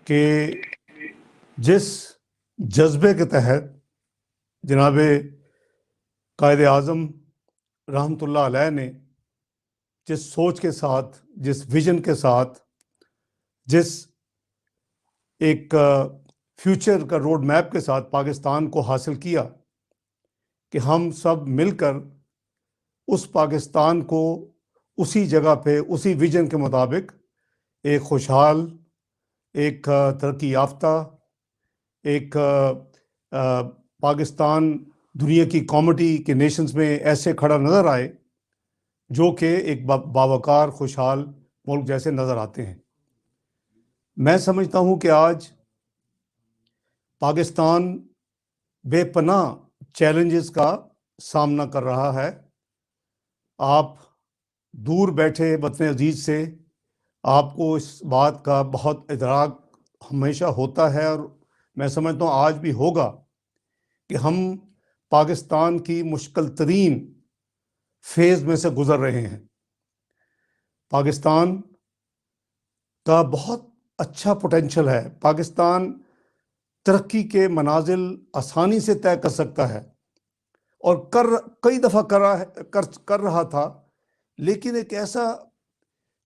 کہ جس جذبے کے تحت جناب قائد اعظم رحمۃ اللہ علیہ نے جس سوچ کے ساتھ، جس ویژن کے ساتھ، جس ایک فیوچر کا روڈ میپ کے ساتھ پاکستان کو حاصل کیا کہ ہم سب مل کر اس پاکستان کو اسی جگہ پہ اسی ویژن کے مطابق ایک خوشحال، ایک ترقی یافتہ، ایک پاکستان دنیا کی کامٹی کے نیشنز میں ایسے کھڑا نظر آئے جو کہ ایک باوقار خوشحال ملک جیسے نظر آتے ہیں۔ میں سمجھتا ہوں کہ آج پاکستان بے پناہ چیلنجز کا سامنا کر رہا ہے۔ آپ دور بیٹھے وطن عزیز سے آپ کو اس بات کا بہت ادراک ہمیشہ ہوتا ہے، اور میں سمجھتا ہوں آج بھی ہوگا کہ ہم پاکستان کی مشکل ترین فیز میں سے گزر رہے ہیں۔ پاکستان کا بہت اچھا پوٹینشل ہے، پاکستان ترقی کے منازل آسانی سے طے کر سکتا ہے اور کئی دفعہ کر رہا تھا، لیکن ایک ایسا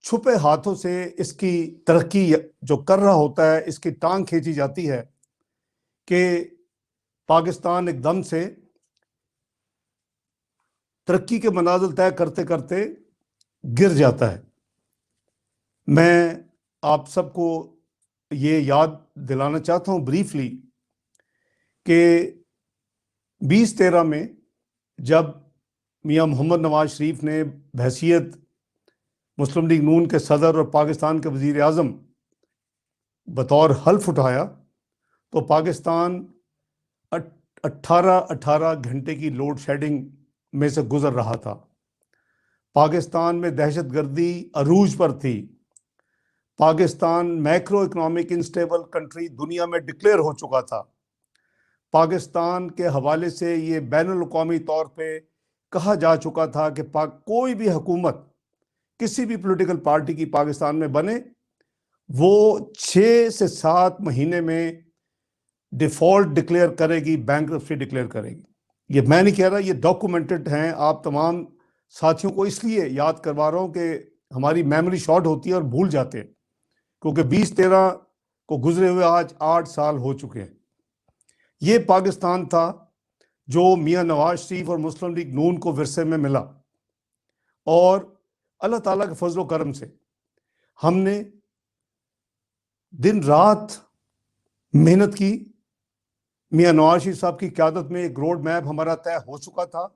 چھپے ہاتھوں سے اس کی ترقی جو کر رہا ہوتا ہے اس کی ٹانگ کھینچی جاتی ہے کہ پاکستان ایک دم سے ترقی کے منازل طے کرتے کرتے گر جاتا ہے۔ میں آپ سب کو یہ یاد دلانا چاہتا ہوں بریفلی کہ 2013 میں جب میاں محمد نواز شریف نے بحیثیت مسلم لیگ نون کے صدر اور پاکستان کے وزیر اعظم بطور حلف اٹھایا تو پاکستان 18 گھنٹے کی لوڈ شیڈنگ میں سے گزر رہا تھا۔ پاکستان میں دہشت گردی عروج پر تھی۔ Pakistan macro economic unstable country دنیا میں ڈکلیئر ہو چکا تھا۔ پاکستان کے حوالے سے یہ بین الاقوامی طور پہ کہا جا چکا تھا کہ کوئی بھی حکومت کسی بھی پولیٹیکل پارٹی کی پاکستان میں بنے وہ 6 سے 7 مہینے میں ڈیفالٹ ڈکلیئر کرے گی، بینکرپسی ڈکلیئر کرے گی۔ یہ میں نہیں کہہ رہا، یہ ڈاکومنٹڈ ہیں۔ آپ تمام ساتھیوں کو اس لیے یاد کروا رہا ہوں کہ ہماری میموری شارٹ ہوتی ہے اور بھول جاتے ہیں، کیونکہ 2013 کو گزرے ہوئے آج 8 سال ہو چکے ہیں۔ یہ پاکستان تھا جو میاں نواز شریف اور مسلم لیگ نون کو ورثے میں ملا، اور اللہ تعالیٰ کے فضل و کرم سے ہم نے دن رات محنت کی۔ میاں نواز شریف صاحب کی قیادت میں ایک روڈ میپ ہمارا طے ہو چکا تھا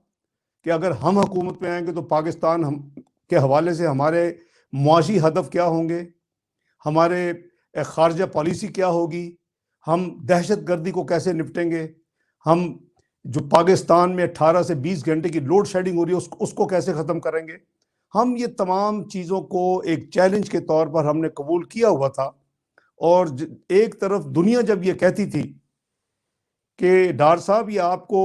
کہ اگر ہم حکومت میں آئیں گے تو پاکستان کے حوالے سے ہمارے معاشی ہدف کیا ہوں گے، ہمارے خارجہ پالیسی کیا ہوگی، ہم دہشت گردی کو کیسے نپٹیں گے، ہم جو پاکستان میں 18 سے 20 گھنٹے کی لوڈ شیڈنگ ہو رہی ہے اس کو کیسے ختم کریں گے۔ ہم یہ تمام چیزوں کو ایک چیلنج کے طور پر ہم نے قبول کیا ہوا تھا، اور ایک طرف دنیا جب یہ کہتی تھی کہ ڈار صاحب یہ آپ کو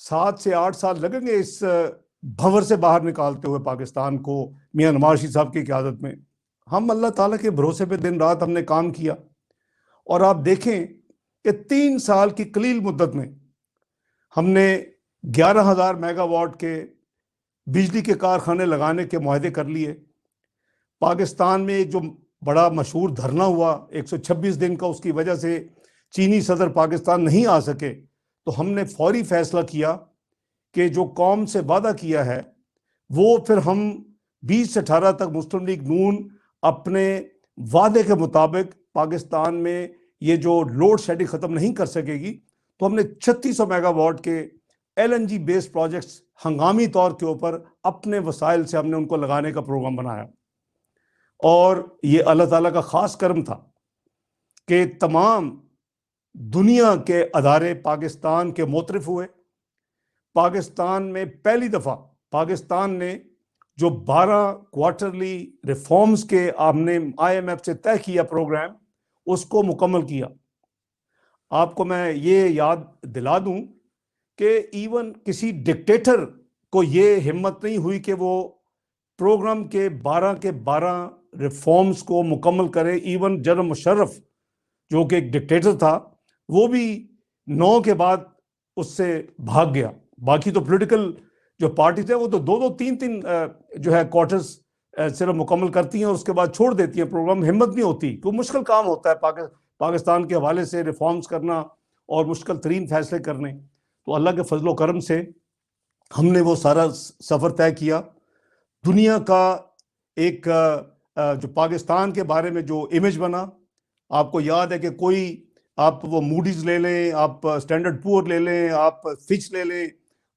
7 سے 8 سال لگیں گے اس بھنور سے باہر نکالتے ہوئے پاکستان کو میاں نواز شریف صاحب کی قیادت میں، ہم اللہ تعالیٰ کے بھروسے پہ دن رات ہم نے کام کیا، اور آپ دیکھیں کہ 3 سال کی قلیل مدت میں ہم نے 11,000 میگا واٹ کے بجلی کے کارخانے لگانے کے معاہدے کر لیے۔ پاکستان میں ایک جو بڑا مشہور دھرنا ہوا 126 دن کا، اس کی وجہ سے چینی صدر پاکستان نہیں آ سکے، تو ہم نے فوری فیصلہ کیا کہ جو قوم سے وعدہ کیا ہے وہ پھر ہم 20 سے 18 تک مسلم لیگ نون اپنے وعدے کے مطابق پاکستان میں یہ جو لوڈ شیڈنگ ختم نہیں کر سکے گی، تو ہم نے 3600 میگا واٹ کے LNG بیس پروجیکٹس ہنگامی طور کے اوپر اپنے وسائل سے ہم نے ان کو لگانے کا پروگرام بنایا، اور یہ اللہ تعالیٰ کا خاص کرم تھا کہ تمام دنیا کے ادارے پاکستان کے معترف ہوئے۔ پاکستان میں پہلی دفعہ پاکستان نے جو 12 کوارٹرلی ریفارمز کے ہم نے IMF سے طے کیا پروگرام، اس کو مکمل کیا۔ آپ کو میں یہ یاد دلا دوں کہ ایون کسی ڈکٹیٹر کو یہ ہمت نہیں ہوئی کہ وہ پروگرام کے 12 ریفارمز کو مکمل کرے۔ ایون جنرل مشرف جو کہ ایک ڈکٹیٹر تھا، وہ بھی 9 کے بعد اس سے بھاگ گیا. باقی تو پولیٹیکل جو پارٹی تھے وہ تو 2-3 جو ہے کوارٹرز صرف مکمل کرتی ہیں اور اس کے بعد چھوڑ دیتی ہیں پروگرام. ہمت نہیں ہوتی، کوئی مشکل کام ہوتا ہے پاکستان کے حوالے سے ریفارمز کرنا اور مشکل ترین فیصلے کرنے. تو اللہ کے فضل و کرم سے ہم نے وہ سارا سفر طے کیا. دنیا کا ایک جو پاکستان کے بارے میں جو امیج بنا، آپ کو یاد ہے کہ کوئی آپ وہ موڈیز لے لیں، آپ اسٹینڈرڈ پور لے لیں، آپ فچ لے لیں،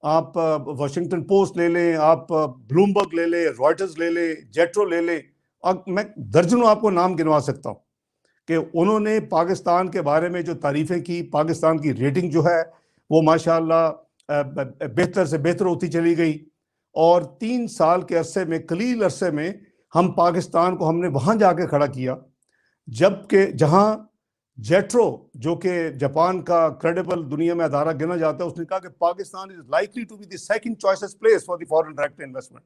آپ واشنگٹن پوسٹ لے لیں، آپ بلومبرگ لے لیں، رائٹرز لے لیں، جیٹرو لے لیں، اور میں درجنوں آپ کو نام گنوا سکتا ہوں کہ انہوں نے پاکستان کے بارے میں جو تعریفیں کی. پاکستان کی ریٹنگ جو ہے وہ ماشاءاللہ بہتر سے بہتر ہوتی چلی گئی. اور 3 سال کے عرصے میں، قلیل عرصے میں، ہم پاکستان کو ہم نے وہاں جا کے کھڑا کیا جبکہ جہاں جیٹرو جو کہ جاپان کا کریڈیبل دنیا میں ادارہ گنا جاتا ہے، اس نے کہا کہ Pakistan is likely to be the second choicest place for the foreign direct investment.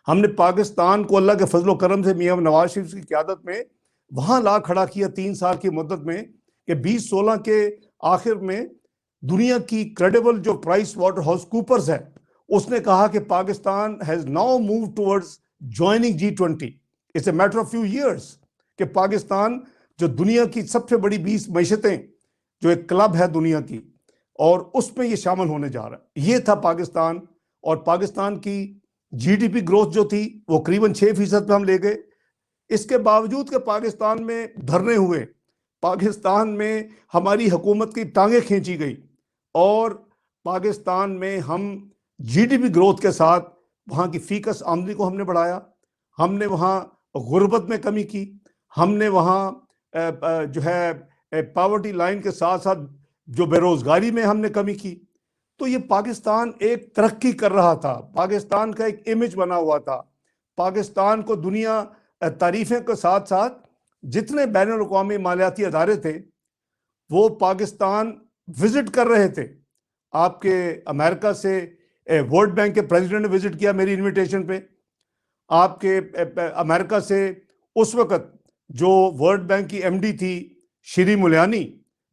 ہم نے پاکستان کو اللہ کے فضل و کرم سے میاں نواز شریف کی قیادت میں وہاں لا کھڑا کیا 3 سال کی مدت میں کہ 2016 کے آخر میں دنیا کی کریڈیبل جو پرائس واٹر ہاؤس کوپرز ہے، اس نے کہا کہ Pakistan has now moved towards joining G20. It's a matter of few years کہ پاکستان جو دنیا کی سب سے بڑی 20 معیشتیں جو ایک کلب ہے دنیا کی، اور اس میں یہ شامل ہونے جا رہا ہے. یہ تھا پاکستان. اور پاکستان کی جی ڈی پی گروتھ جو تھی وہ قریباً 6% پہ ہم لے گئے. اس کے باوجود کہ پاکستان میں دھرنے ہوئے، پاکستان میں ہماری حکومت کی ٹانگیں کھینچی گئی، اور پاکستان میں ہم جی ڈی پی گروتھ کے ساتھ وہاں کی فی کس آمدنی کو ہم نے بڑھایا. ہم نے وہاں غربت میں کمی کی. ہم نے وہاں جو ہے پاورٹی لائن کے ساتھ ساتھ جو بے روزگاری میں ہم نے کمی کی. تو یہ پاکستان ایک ترقی کر رہا تھا، پاکستان کا ایک امیج بنا ہوا تھا. پاکستان کو دنیا تعریفیں کے ساتھ ساتھ جتنے بین الاقوامی مالیاتی ادارے تھے وہ پاکستان وزٹ کر رہے تھے. آپ کے امریکہ سے ورلڈ بینک کے پریزیڈنٹ نے وزٹ کیا میری انویٹیشن پہ. آپ کے امریکہ سے اس وقت جو ورلڈ بینک کی ایم ڈی تھی شری ملیانی،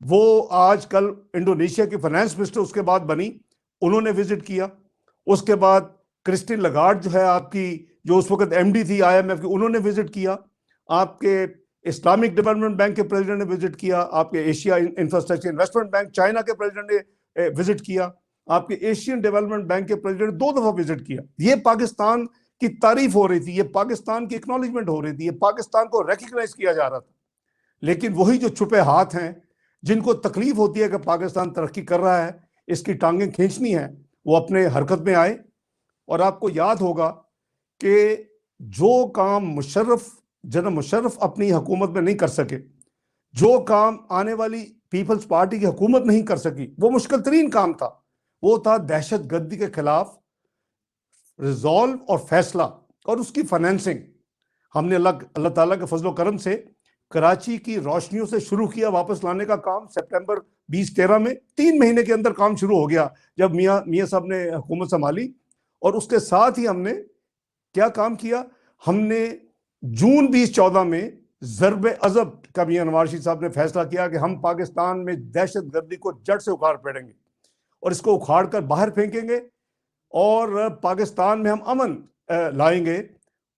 وہ آج کل انڈونیشیا کی فائنانس منسٹر اس کے بعد بنی، انہوں نے وزٹ کیا. اس کے بعد کرسٹین لگارڈ جو ہے آپ کی جو اس وقت ایم ڈی تھی آئی ایم ایف کی، انہوں نے وزٹ کیا. آپ کے اسلامک ڈیولپمنٹ بینک کے پریزیڈنٹ نے وزٹ کیا. آپ کے Asia infrastructure investment bank China کے پریزیڈنٹ نے وزٹ کیا. آپ کے ایشین ڈیولپمنٹ بینک کے پریزیڈنٹ 2 دفعہ وزٹ کیا. یہ پاکستان کی تعریف ہو رہی تھی، یہ پاکستان کی اکنالجمنٹ ہو رہی تھی، یہ پاکستان کو ریکگنائز کیا جا رہا تھا. لیکن وہی جو چھپے ہاتھ ہیں جن کو تکلیف ہوتی ہے کہ پاکستان ترقی کر رہا ہے، اس کی ٹانگیں کھینچنی ہیں، وہ اپنے حرکت میں آئے. اور آپ کو یاد ہوگا کہ جو کام جنرل مشرف اپنی حکومت میں نہیں کر سکے، جو کام آنے والی پیپلز پارٹی کی حکومت نہیں کر سکی، وہ مشکل ترین کام تھا. وہ تھا دہشت گردی کے خلاف ریزالو اور فیصلہ اور اس کی فائنینسنگ. ہم نے اللہ تعالیٰ کے فضل و کرم سے کراچی کی روشنیوں سے شروع کیا واپس لانے کا کام. سپٹمبر 2013 میں 3 مہینے کے اندر کام شروع ہو گیا جب میاں صاحب نے حکومت سنبھالی. اور اس کے ساتھ ہی ہم نے کیا کام کیا، ہم نے جون 2014 میں ضرب عضب کا میاں نواز شریف صاحب نے فیصلہ کیا کہ ہم پاکستان میں دہشت گردی کو جڑ سے اکھاڑ پھینکیں گے اور اس کو اکھاڑ کر باہر پھینکیں گے، اور پاکستان میں ہم امن لائیں گے.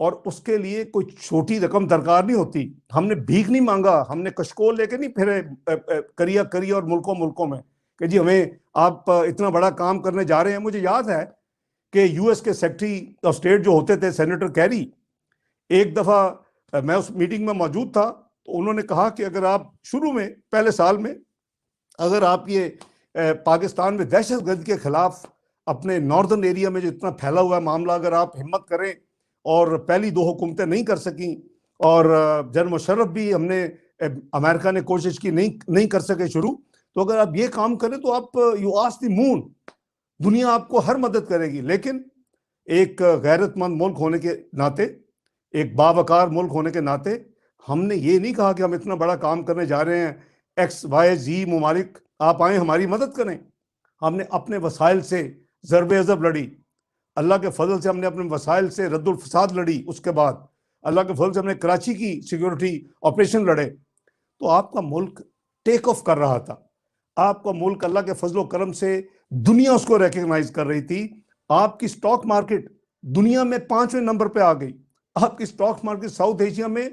اور اس کے لیے کوئی چھوٹی رقم درکار نہیں ہوتی. ہم نے بھیک نہیں مانگا، ہم نے کشکول لے کے نہیں پھرے کریا اور ملکوں میں کہ جی ہمیں آپ اتنا بڑا کام کرنے جا رہے ہیں. مجھے یاد ہے کہ یو ایس کے سیکرٹری آف اسٹیٹ جو ہوتے تھے سینیٹر کیری، ایک دفعہ میں اس میٹنگ میں موجود تھا، تو انہوں نے کہا کہ اگر آپ شروع میں پہلے سال میں اگر آپ یہ پاکستان میں دہشت گردی کے خلاف اپنے ناردرن ایریا میں جو اتنا پھیلا ہوا ہے معاملہ، اگر آپ ہمت کریں، اور پہلی 2 حکومتیں نہیں کر سکیں، اور جنرل مشرف بھی ہم نے امریکہ نے کوشش کی نہیں کر سکے شروع، تو اگر آپ یہ کام کریں تو آپ یو آسک دی مون، دنیا آپ کو ہر مدد کرے گی. لیکن ایک غیرت مند ملک ہونے کے ناطے، ایک باوقار ملک ہونے کے ناطے، ہم نے یہ نہیں کہا کہ ہم اتنا بڑا کام کرنے جا رہے ہیں، XYZ ممالک آپ آئیں ہماری مدد کریں. ہم نے اپنے وسائل سے ضرب عضب لڑی. اللہ کے فضل سے ہم نے اپنے وسائل سے رد الفساد لڑی. اس کے بعد اللہ کے فضل سے ہم نے کراچی کی سیکیورٹی آپریشن لڑے. تو آپ کا ملک ٹیک آف کر رہا تھا. آپ کا ملک اللہ کے فضل و کرم سے دنیا اس کو ریکگنائز کر رہی تھی. آپ کی سٹاک مارکیٹ دنیا میں 5ویں نمبر پہ آ گئی. آپ کی سٹاک مارکیٹ ساؤتھ ایشیا میں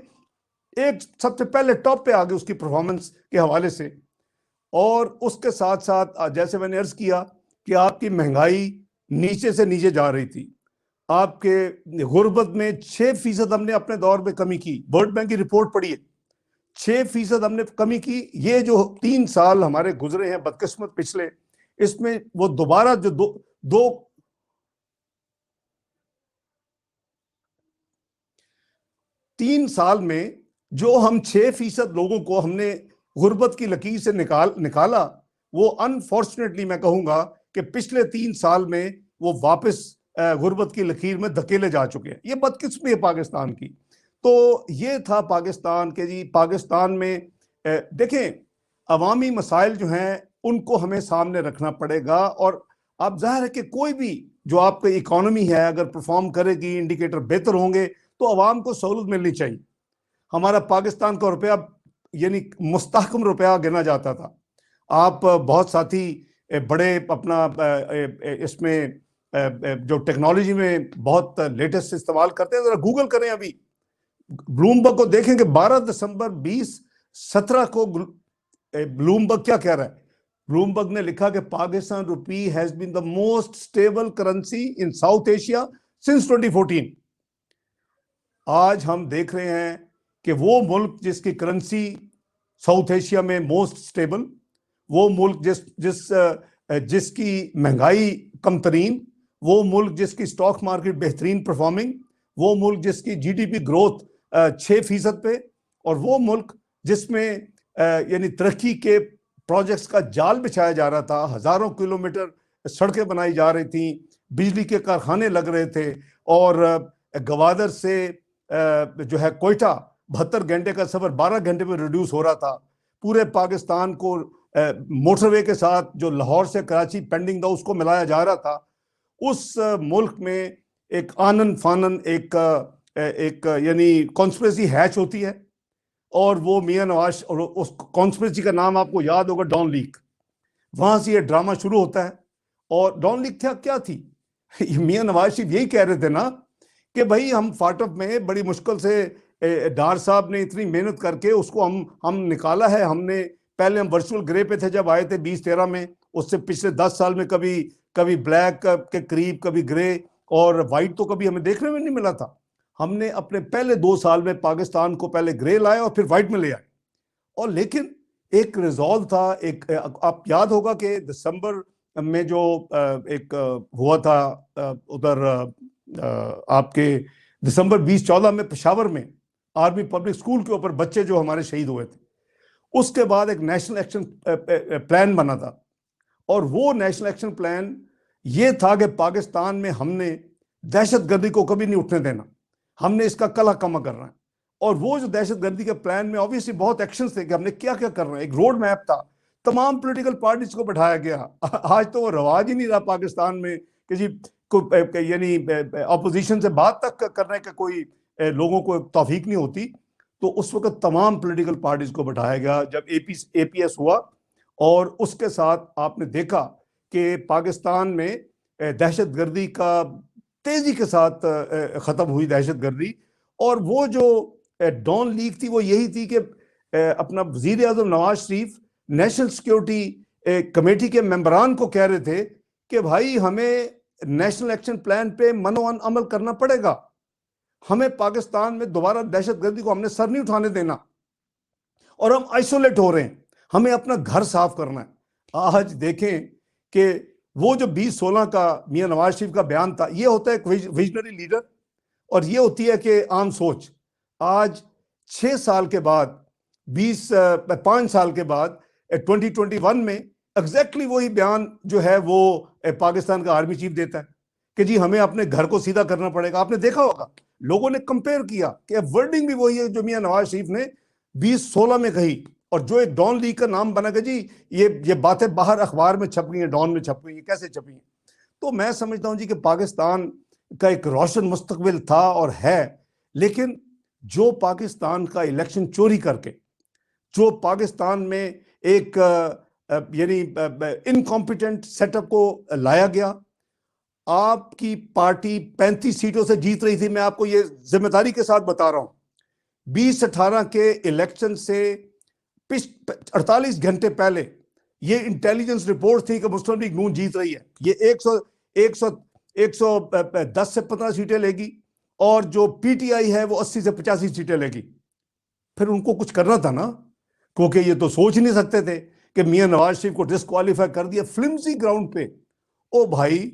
ایک سب سے پہلے ٹاپ پہ آ گئی اس کی پرفارمنس کے حوالے سے. اور اس کے ساتھ ساتھ جیسے میں نے عرض کیا کہ آپ کی مہنگائی نیچے سے نیچے جا رہی تھی. آپ کے غربت میں 6% ہم نے اپنے دور میں کمی کی. ورلڈ بینک کی رپورٹ پڑھیے, 6% ہم نے کمی کی. یہ جو 3 سال ہمارے گزرے ہیں بدقسمت پچھلے, اس میں وہ دوبارہ جو دو 3 سال میں جو ہم 6% لوگوں کو ہم نے غربت کی لکیر سے نکالا, وہ انفارچونیٹلی میں کہوں گا کہ پچھلے 3 سال میں وہ واپس غربت کی لکیر میں دھکیلے جا چکے ہیں. یہ بدقسمتی ہے پاکستان کی. تو یہ تھا پاکستان کے جی. پاکستان میں دیکھیں عوامی مسائل جو ہیں ان کو ہمیں سامنے رکھنا پڑے گا. اور اب ظاہر ہے کہ کوئی بھی جو آپ کی اکانومی ہے اگر پرفارم کرے گی, انڈیکیٹر بہتر ہوں گے تو عوام کو سہولت ملنی چاہیے. ہمارا پاکستان کا روپیہ یعنی مستحکم روپیہ گنا جاتا تھا. آپ بہت ساتھی بڑے اپنا اس میں جو ٹیکنالوجی میں بہت لیٹسٹ استعمال کرتے ہیں, ذرا گوگل کریں. ابھی بلومبرگ کو دیکھیں کہ 12 دسمبر 2017 کو بلومبرگ کیا کہہ رہا ہے. بلومبرگ نے لکھا کہ Pakistan rupee has been the most stable currency in South Asia since 2014. آج ہم دیکھ رہے ہیں کہ وہ ملک جس کی کرنسی ساؤتھ ایشیا میں موسٹ اسٹیبل, وہ ملک جس کی مہنگائی کم ترین, وہ ملک جس کی سٹاک مارکیٹ بہترین پرفارمنگ, وہ ملک جس کی جی ڈی پی گروتھ 6% پہ, اور وہ ملک جس میں یعنی ترقی کے پروجیکٹس کا جال بچھایا جا رہا تھا. ہزاروں کلومیٹر سڑکیں بنائی جا رہی تھیں, بجلی کے کارخانے لگ رہے تھے, اور گوادر سے جو ہے کوئٹہ 72 گھنٹے کا سفر 12 گھنٹے میں ریڈیوس ہو رہا تھا. پورے پاکستان کو موٹر وے کے ساتھ جو لاہور سے کراچی پینڈنگ تھا اس کو ملایا جا رہا تھا. اس ملک میں ایک آنن فانن ایک یعنی کانسپریسی ہیچ ہوتی ہے, اور وہ میاں نواز, اور اس کانسپریسی کا نام آپ کو یاد ہوگا ڈان لیک. وہاں سے یہ ڈرامہ شروع ہوتا ہے. اور ڈان لیک کیا تھی؟ میاں نواز شریف یہی کہہ رہے تھے نا کہ بھائی ہم فاٹک میں بڑی مشکل سے ڈار صاحب نے اتنی محنت کر کے اس کو ہم نکالا ہے. ہم نے پہلے ہم ورچوئل گرے پہ تھے جب آئے تھے 2013 میں, اس سے پچھلے 10 سال میں کبھی بلیک کے قریب, کبھی گرے, اور وائٹ تو کبھی ہمیں دیکھنے میں نہیں ملا تھا. ہم نے اپنے پہلے 2 سال میں پاکستان کو پہلے گرے لائے اور پھر وائٹ میں لے آئے. اور لیکن ایک ریزولو تھا, ایک آپ یاد ہوگا کہ دسمبر میں جو ایک ہوا تھا ادھر آپ کے دسمبر 2014 میں پشاور میں آرمی پبلک سکول کے اوپر بچے جو ہمارے شہید ہوئے تھے, اس کے بعد ایک نیشنل ایکشن پلان بنا تھا. اور وہ نیشنل ایکشن پلان یہ تھا کہ پاکستان میں ہم نے دہشت گردی کو کبھی نہیں اٹھنے دینا, ہم نے اس کا کلہ کما کرنا ہے. اور وہ جو دہشت گردی کے پلان میں obviously بہت ایکشنز تھے کہ ہم نے کیا کرنا ہے. ایک روڈ میپ تھا, تمام پولیٹیکل پارٹیز کو بٹھایا گیا. آج تو وہ رواج ہی نہیں رہا پاکستان میں کہ جی یعنی اپوزیشن سے بات تک کرنے کا کوئی لوگوں کو توفیق نہیں ہوتی. تو اس وقت تمام پولیٹیکل پارٹیز کو بٹھایا گیا جب اے پی ایس ہوا, اور اس کے ساتھ آپ نے دیکھا کہ پاکستان میں دہشت گردی کا تیزی کے ساتھ ختم ہوئی دہشت گردی. اور وہ جو ڈان لیک تھی وہ یہی تھی کہ اپنا وزیر اعظم Nawaz Sharif national security committee کے ممبران کو کہہ رہے تھے کہ بھائی ہمیں نیشنل ایکشن پلان پہ منوان عمل کرنا پڑے گا, ہمیں پاکستان میں دوبارہ دہشت گردی کو ہم نے سر نہیں اٹھانے دینا, اور ہم آئسولیٹ ہو رہے ہیں, ہمیں اپنا گھر صاف کرنا ہے. آج دیکھیں کہ وہ جو 2016 کا میاں نواز شریف کا بیان تھا, یہ ہوتا ہے ایک ویژنری لیڈر, اور یہ ہوتی ہے کہ عام سوچ. آج 6 سال کے بعد 5 سال کے بعد 2021 میں ایگزیکٹلی وہی بیان جو ہے وہ پاکستان کا آرمی چیف دیتا ہے کہ جی ہمیں اپنے گھر کو سیدھا کرنا پڑے گا. آپ نے دیکھا ہوگا لوگوں نے کمپیئر کیا کہ ورڈنگ بھی وہی ہے جو میاں نواز شریف نے 2016 میں کہی, اور جو ایک ڈان لیک کا نام بنا کہ جی یہ باتیں باہر اخبار میں چھپ گئی ہیں, ڈان میں چھپ گئی ہیں, کیسے چھپی ہیں. تو میں سمجھتا ہوں جی کہ پاکستان کا ایک روشن مستقبل تھا اور ہے, لیکن جو پاکستان کا الیکشن چوری کر کے جو پاکستان میں ایک یعنی انکمپیٹنٹ سیٹ اپ کو لایا گیا. آپ کی پارٹی 35 سیٹوں سے جیت رہی تھی. میں آپ کو یہ ذمہ داری کے ساتھ بتا رہا ہوں. 2018 کے الیکشن سے 48 گھنٹے پہلے یہ انٹیلیجنس رپورٹ تھی کہ مسلم لیگ نون جیت رہی ہے. یہ 110 سے 15 سیٹیں لے گی اور جو پی ٹی آئی ہے وہ 80 سے 85 سیٹیں لے گی. پھر ان کو کچھ کرنا تھا نا, کیونکہ یہ تو سوچ ہی نہیں سکتے تھے کہ میاں نواز شریف کو ڈسکوالیفائی کر دیا فلمزی گراؤنڈ پہ. او بھائی,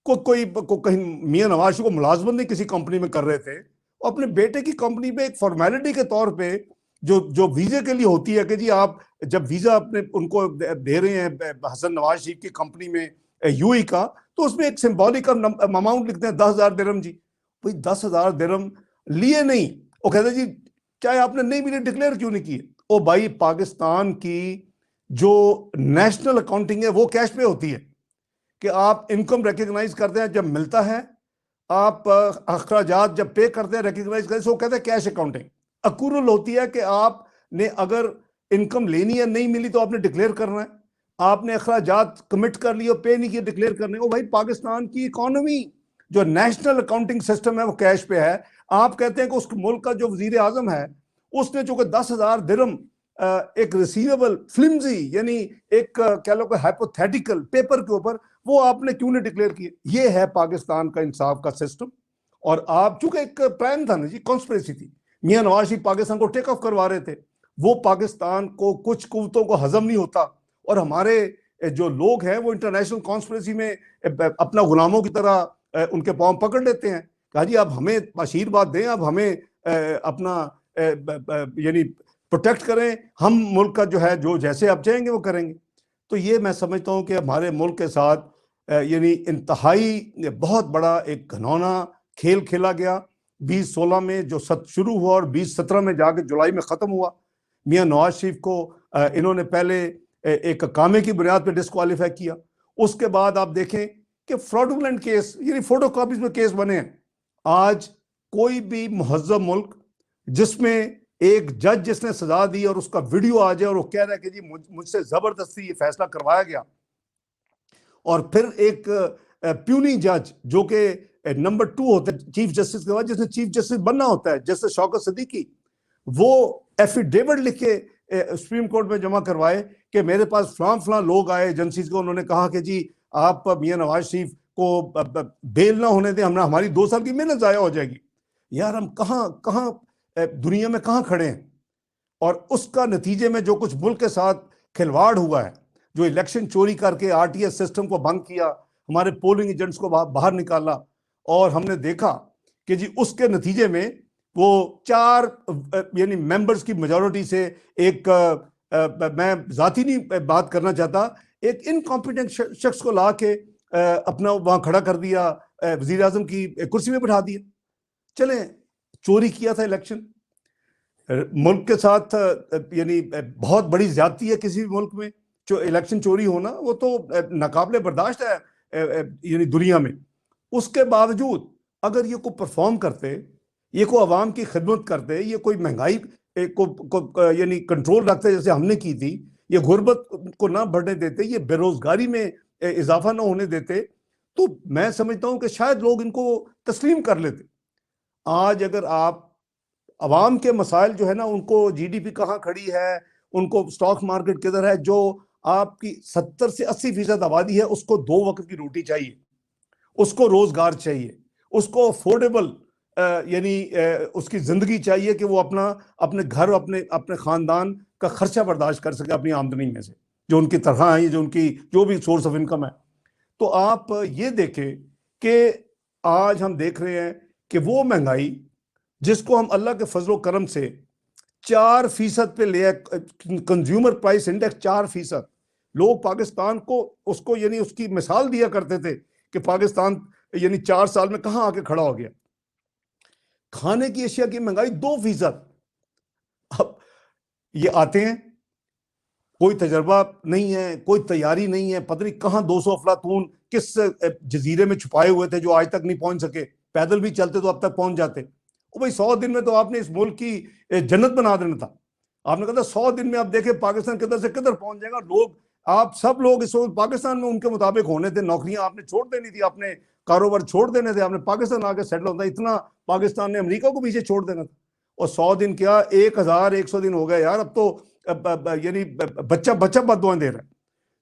کوئی کہیں میاں نواز شریف کو ملازمت نہیں کسی کمپنی میں کر رہے تھے, اپنے بیٹے کی کمپنی میں ایک فارمیلٹی کے طور پہ جو ویزے کے لیے ہوتی ہے کہ جی آپ جب ویزا اپنے ان کو دے رہے ہیں حسن نواز شریف کی کمپنی میں یو ای کا, تو اس میں ایک سمبولک اماؤنٹ لکھتے ہیں 10,000 درہم. جی بھائی 10,000 درہم لیے نہیں, وہ کہتے ہیں جی چاہے آپ نے نہیں ملے ڈکلیئر کیوں نہیں کیے. او بھائی پاکستان کی جو نیشنل اکاؤنٹنگ ہے وہ کیش پہ ہوتی ہے کہ آپ انکم ریکگنائز کرتے ہیں جب ملتا ہے, آپ اخراجات جب پے کرتے ہیں ریکگنائز کرتے ہیں, وہ کہتے ہیں کیش اکاؤنٹنگ. اکورل ہوتی ہے کہ آپ نے اگر انکم لینی ہے نہیں ملی تو آپ نے ڈکلیئر کرنا ہے, آپ نے اخراجات کمٹ کر لیے پے نہیں کیے ڈکلیئر کرنے. او بھائی پاکستان کی اکانومی جو نیشنل اکاؤنٹنگ سسٹم ہے وہ کیش پہ ہے. آپ کہتے ہیں کہ اس ملک کا جو وزیر اعظم ہے اس نے چونکہ 10,000 درہم ایک ریسیویبل فلمزی یعنی ایک کہہ لو کہ ہائپوتھیٹیکل پیپر کے اوپر, وہ آپ نے کیوں نہیں ڈکلیئر کیے. یہ ہے پاکستان کا انصاف کا سسٹم. اور آپ چونکہ ایک پلان تھا نا جی, کانسپریسی تھی, میاں نواز شریف پاکستان کو ٹیک آف کروا رہے تھے, وہ پاکستان کو کچھ قوتوں کو ہضم نہیں ہوتا, اور ہمارے جو لوگ ہیں وہ انٹرنیشنل کانسپریسی میں اپنا غلاموں کی طرح ان کے پاؤں پکڑ لیتے ہیں. کہا جی آپ ہمیں آشیرواد دیں, آپ ہمیں اپنا یعنی پروٹیکٹ کریں, ہم ملک کا جو ہے جو جیسے آپ چاہیں گے وہ کریں گے. تو یہ میں سمجھتا ہوں کہ ہمارے ملک کے ساتھ یعنی انتہائی بہت بڑا ایک گھنونا کھیل کھیلا گیا. 2016 میں جو شروع ہوا اور 2017 میں جا کے جولائی میں ختم ہوا. میاں نواز شریف کو انہوں نے پہلے ایک کامے کی بنیاد پہ ڈسکوالیفائی کیا. اس کے بعد آپ دیکھیں کہ فراڈولنٹ کیس یعنی فوٹو کاپیز میں کیس بنے ہیں. آج کوئی بھی مہذب ملک جس میں ایک جج جس نے سزا دی اور اس کا ویڈیو آ جائے اور وہ کہہ رہا ہے کہ جی مجھ سے زبردستی یہ فیصلہ کروایا گیا, اور پھر ایک پیونی جج جو کہ نمبر 2 ہوتا ہے چیف جسٹس کے بعد, جس نے چیف جسٹس بننا ہوتا ہے, جسٹس شوکت صدیقی, وہ ایفیڈیوٹ لکھ کے سپریم کورٹ میں جمع کروائے کہ میرے پاس فلاں لوگ آئے ایجنسیز کو, انہوں نے کہا کہ جی آپ میاں نواز شریف کو بیل نہ ہونے دیں, ہماری 2 سال کی محنت ضائع ہو جائے گی. یار ہم کہاں دنیا میں کہاں کھڑے ہیں؟ اور اس کا نتیجے میں جو کچھ ملک کے ساتھ کھلواڑ ہوا ہے, جو الیکشن چوری کر کے آر ٹی ایس سسٹم کو بند کیا, ہمارے پولنگ ایجنٹس کو باہر نکالا, اور ہم نے دیکھا کہ جی اس کے نتیجے میں وہ 4 یعنی ممبرز کی میجورٹی سے ایک میں ذاتی نہیں بات کرنا چاہتا, ایک انکمپیٹنٹ شخص کو لا کے اپنا وہاں کھڑا کر دیا, وزیر اعظم کی کرسی میں بٹھا دیا. چلیں چوری کیا تھا الیکشن, ملک کے ساتھ یعنی بہت بڑی زیادتی ہے کسی بھی ملک میں, جو الیکشن چوری ہونا وہ تو ناقابل برداشت ہے یعنی دنیا میں. اس کے باوجود اگر یہ کو پرفارم کرتے, یہ کو عوام کی خدمت کرتے, یہ کوئی مہنگائی کو یعنی کنٹرول رکھتے جیسے ہم نے کی تھی, یہ غربت کو نہ بڑھنے دیتے, یہ بے روزگاری میں اضافہ نہ ہونے دیتے, تو میں سمجھتا ہوں کہ شاید لوگ ان کو تسلیم کر لیتے. آج اگر آپ عوام کے مسائل جو ہے نا, ان کو جی ڈی پی کہاں کھڑی ہے, ان کو سٹاک مارکیٹ کدھر ہے, جو آپ کی 70 سے 80% آبادی ہے اس کو 2 وقت کی روٹی چاہیے, اس کو روزگار چاہیے, اس کو افورڈیبل یعنی اس کی زندگی چاہیے کہ وہ اپنے گھر اپنے خاندان کا خرچہ برداشت کر سکے اپنی آمدنی میں سے, جو ان کی تنخواہ ہیں, جو ان کی جو بھی سورس آف انکم ہے. تو آپ یہ دیکھیں کہ آج ہم دیکھ رہے ہیں کہ وہ مہنگائی جس کو ہم اللہ کے فضل و کرم سے 4% پہ لے, کنزیومر پرائس انڈیکس 4%, لوگ پاکستان کو اس کو یعنی اس کی مثال دیا کرتے تھے کہ پاکستان یعنی 4 سال میں کہاں آ کے کھڑا ہو گیا. کھانے کی اشیاء کی مہنگائی 2%. اب یہ آتے ہیں, کوئی تجربہ نہیں ہے, کوئی تیاری نہیں ہے, پتہ نہیں کہاں 200 افلاطون کس جزیرے میں چھپائے ہوئے تھے جو آج تک نہیں پہنچ سکے, پیدل بھی چلتے تو اب تک پہنچ جاتے. بھائی 100 دن میں تو آپ نے اس ملک کی جنت بنا دینا تھا. آپ نے کہا تھا 100 دن میں آپ دیکھیں پاکستان کدھر سے کدھر پہنچ جائے گا. لوگ آپ سب لوگ اس وقت پاکستان میں ان کے مطابق ہونے تھے, نوکریاں آپ نے چھوڑ دینی تھی, آپ نے کاروبار چھوڑ دینے تھے, آپ نے پاکستان آ کے سیٹل ہوتا, اتنا پاکستان نے امریکہ کو پیچھے چھوڑ دینا تھا. اور 100 دن کیا 1100 دن ہو گئے یار, اب تو یعنی بچہ بد دعائیں دے رہا ہے.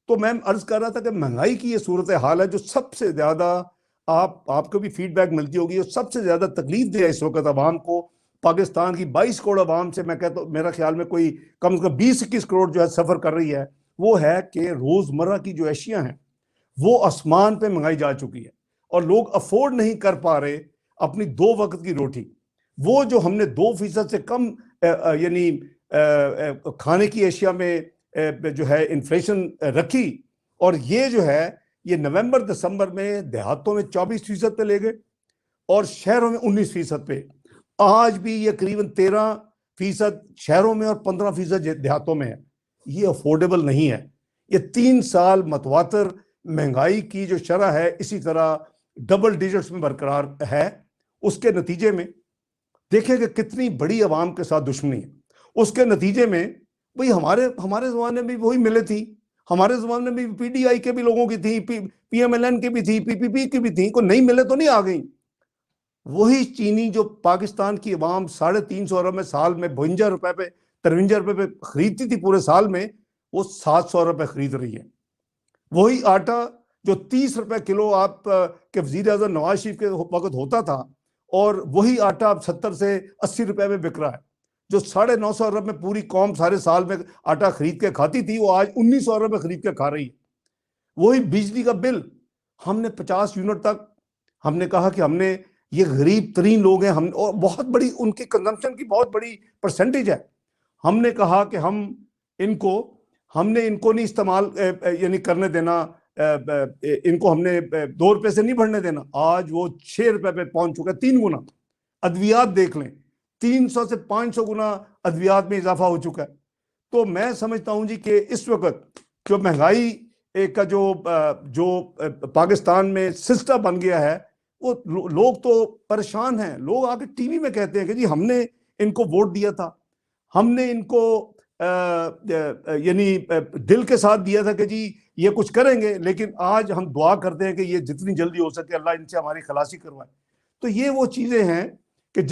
تو میں عرض کر رہا تھا کہ مہنگائی کی یہ صورتحال ہے جو سب سے زیادہ آپ کو بھی فیڈ بیک ملتی ہوگی, اور سب سے زیادہ تکلیف دے اس وقت عوام کو. پاکستان کی 22 کروڑ عوام سے میں کہتا ہوں, میرا خیال میں کوئی کم از کم 20-21 کروڑ جو ہے سفر کر رہی ہے. وہ ہے کہ روزمرہ کی جو اشیاء ہیں وہ آسمان پہ منگائی جا چکی ہے, اور لوگ افورڈ نہیں کر پا رہے اپنی 2 وقت کی روٹی. وہ جو ہم نے 2% سے کم یعنی کھانے کی اشیاء میں جو ہے انفلیشن رکھی, اور یہ جو ہے یہ نومبر دسمبر میں دیہاتوں میں 24% پہ لے گئے اور شہروں میں 19% پہ. آج بھی یہ قریباً 13% شہروں میں اور 15% دیہاتوں میں ہے. یہ افورڈیبل نہیں ہے. یہ 3 سال متواتر مہنگائی کی جو شرح ہے اسی طرح ڈبل ڈیجٹس میں برقرار ہے. اس کے نتیجے میں دیکھیں کہ کتنی بڑی عوام کے ساتھ دشمنی ہے. اس کے نتیجے میں بھئی ہمارے زمانے میں بھی وہی ملے تھی, ہمارے زمانے میں بھی پی ڈی آئی کے بھی لوگوں کی تھی, پی ایم ایل این کی بھی تھی, پی پی پی کی بھی تھی, کوئی نئی ملے تو نہیں آ گئی. وہی چینی جو پاکستان کی عوام 350 ارب میں سال میں 52 روپے پہ 53 روپے پہ خریدتی تھی پورے سال میں, وہ 700 روپے خرید رہی ہے. وہی آٹا جو 30 روپے کلو آپ کے وزیر اعظم نواز شریف کے وقت ہوتا تھا, اور وہی آٹا اب 70 سے 80 روپے میں بک رہا ہے. جو 950 ارب میں پوری قوم سارے سال میں آٹا خرید کے کھاتی تھی, وہ آج 1900 ارب میں خرید کے کھا رہی ہے. وہی بجلی کا بل ہم نے 50 یونٹ تک, ہم نے کہا کہ ہم نے, یہ غریب ترین لوگ ہیں, ہم اور بہت بڑی ان کی کنزمپشن کی بہت بڑی پرسنٹیج ہے. ہم نے کہا کہ ہم نے ان کو نہیں استعمال یعنی کرنے دینا, ان کو ہم نے 2 روپے سے نہیں بڑھنے دینا. آج وہ 6 روپے پہ پہنچ چکا ہے, 3 گنا. ادویات دیکھ لیں, 300 سے 500 گنا ادویات میں اضافہ ہو چکا ہے. تو میں سمجھتا ہوں جی کہ اس وقت جو مہنگائی کا جو پاکستان میں سسٹم بن گیا ہے, وہ لوگ تو پریشان ہیں. لوگ آ کے ٹی وی میں کہتے ہیں کہ جی ہم نے ان کو ووٹ دیا تھا, ہم نے ان کو یعنی دل کے ساتھ دیا تھا کہ جی یہ کچھ کریں گے, لیکن آج ہم دعا کرتے ہیں کہ یہ جتنی جلدی ہو سکے اللہ ان سے ہماری خلاصی کروائے. تو یہ وہ چیزیں ہیں کہ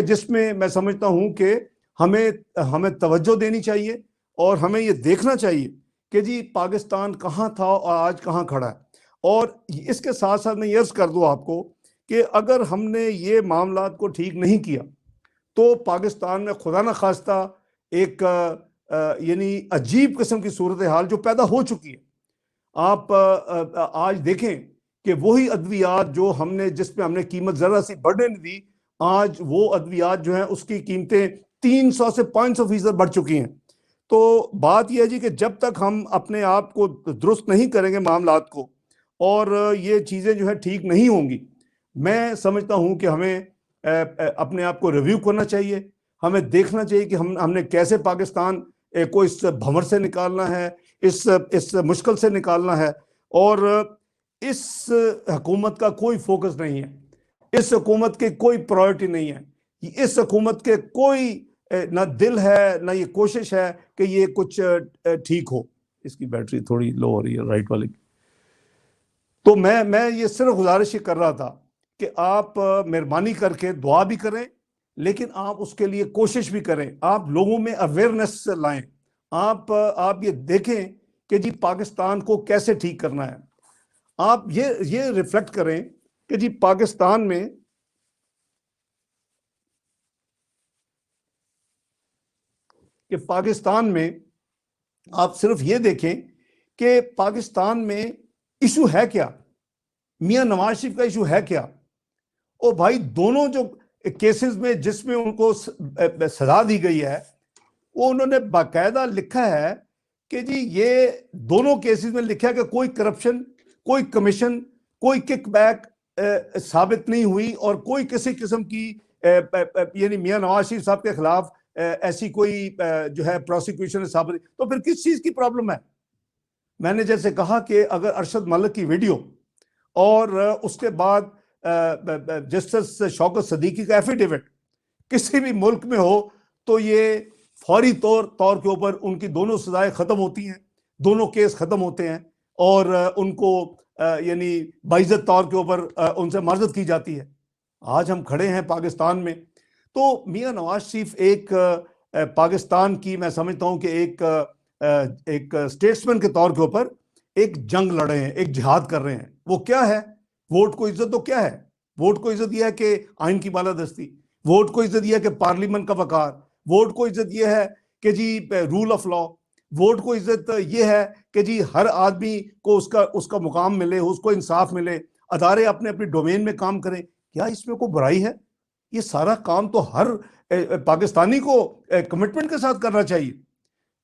جس میں میں سمجھتا ہوں کہ ہمیں توجہ دینی چاہیے, اور ہمیں یہ دیکھنا چاہیے کہ جی پاکستان کہاں تھا اور آج کہاں کھڑا ہے. اور اس کے ساتھ ساتھ میں یہ عرض کر دوں آپ کو کہ اگر ہم نے یہ معاملات کو ٹھیک نہیں کیا تو پاکستان میں خدا نہ خواستہ ایک یعنی عجیب قسم کی صورتحال جو پیدا ہو چکی ہے. آپ آج دیکھیں کہ وہی ادویات جو جس پہ ہم نے قیمت ذرا سی بڑھنے نہیں دی, آج وہ ادویات جو ہیں اس کی قیمتیں 300 سے 500% بڑھ چکی ہیں. تو بات یہ ہے جی کہ جب تک ہم اپنے آپ کو درست نہیں کریں گے معاملات کو, اور یہ چیزیں جو ہیں ٹھیک نہیں ہوں گی, میں سمجھتا ہوں کہ ہمیں اپنے آپ کو ریویو کرنا چاہیے. ہمیں دیکھنا چاہیے کہ ہم نے کیسے پاکستان کو اس بھنور سے نکالنا ہے, اس مشکل سے نکالنا ہے. اور اس حکومت کا کوئی فوکس نہیں ہے, اس حکومت کی کوئی پرائورٹی نہیں ہے, اس حکومت کے کوئی نہ دل ہے نہ یہ کوشش ہے کہ یہ کچھ ٹھیک ہو. اس کی بیٹری تھوڑی لو ہو رہی ہے رائٹ والے کی. تو میں یہ صرف گزارش ہی کر رہا تھا کہ آپ مہربانی کر کے دعا بھی کریں, لیکن آپ اس کے لیے کوشش بھی کریں, آپ لوگوں میں اویئرنیس لائیں. آپ یہ دیکھیں کہ جی پاکستان کو کیسے ٹھیک کرنا ہے. آپ یہ ریفلیکٹ کریں کہ جی پاکستان میں آپ صرف یہ دیکھیں کہ پاکستان میں ایشو ہے کیا, میاں نواز شریف کا ایشو ہے کیا. او بھائی, دونوں جو کیسز میں جس میں ان کو سزا دی گئی ہے, وہ انہوں نے باقاعدہ لکھا ہے کہ جی یہ دونوں کیسز میں لکھا ہے کہ کوئی کرپشن, کوئی کمیشن, کوئی کک بیک ثابت نہیں ہوئی, اور کوئی کسی قسم کی یعنی میاں نواز شریف صاحب کے خلاف ایسی کوئی جو ہے پروسیکیوشن ثابت. تو پھر کس چیز کی پرابلم ہے؟ میں نے جیسے کہا کہ اگر ارشد ملک کی ویڈیو اور اس کے بعد جسٹس شوکت صدیقی کا ایفیڈیوٹ کسی بھی ملک میں ہو تو یہ فوری طور کے اوپر ان کی دونوں سزائیں ختم ہوتی ہیں, دونوں کیس ختم ہوتے ہیں, اور ان کو یعنی باعزت طور کے اوپر ان سے معذرت کی جاتی ہے. آج ہم کھڑے ہیں پاکستان میں, تو میاں نواز شریف ایک پاکستان کی, میں سمجھتا ہوں کہ ایک اسٹیٹسمین کے طور کے اوپر ایک جنگ لڑ رہے ہیں, ایک جہاد کر رہے ہیں. وہ کیا ہے؟ ووٹ کو عزت. تو کیا ہے ووٹ کو عزت؟ یہ ہے کہ آئین کی بالادستی. ووٹ کو عزت یہ ہے کہ پارلیمنٹ کا وقار. ووٹ کو عزت یہ ہے کہ جی رول آف لا. ووٹ کو عزت یہ ہے کہ جی ہر آدمی کو اس کا مقام ملے, اس کو انصاف ملے, ادارے اپنے اپنی ڈومین میں کام کریں. کیا اس میں کوئی برائی ہے؟ یہ سارا کام تو ہر پاکستانی کو کمٹمنٹ کے ساتھ کرنا چاہیے.